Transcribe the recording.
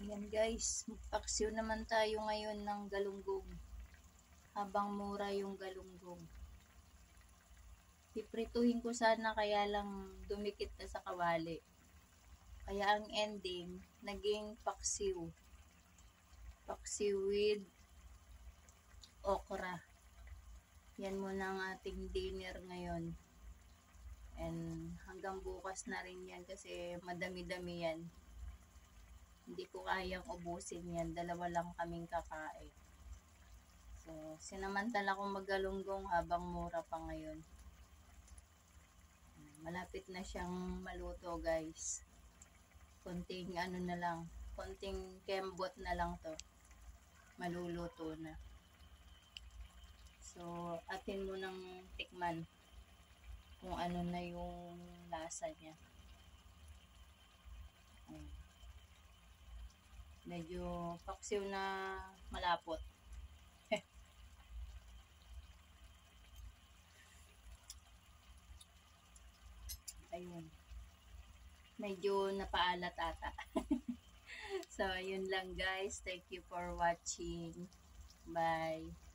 Ayan guys, magpaksiw naman tayo ngayon ng galunggong. Habang mura yung galunggong. Piprituhin ko sana kaya lang dumikit na sa kawali. Kaya ang ending, naging paksiw. Paksiw with okra. Yan muna ang ating dinner ngayon. And hanggang bukas na rin yan kasi madami-dami yan. Hindi ko kayang ubusin yan. Dalawa lang kaming kakain. So, sinamantala kong maggalunggong habang mura pa ngayon. Malapit na siyang maluto guys. Konting ano na lang. Konting kembot na lang to. Maluluto na. So, atin mo nang tikman kung ano na yung lasa niya. Medyo paksiw na malapot. Ayun. Medyo napaalat ata. So, ayun lang guys. Thank you for watching. Bye.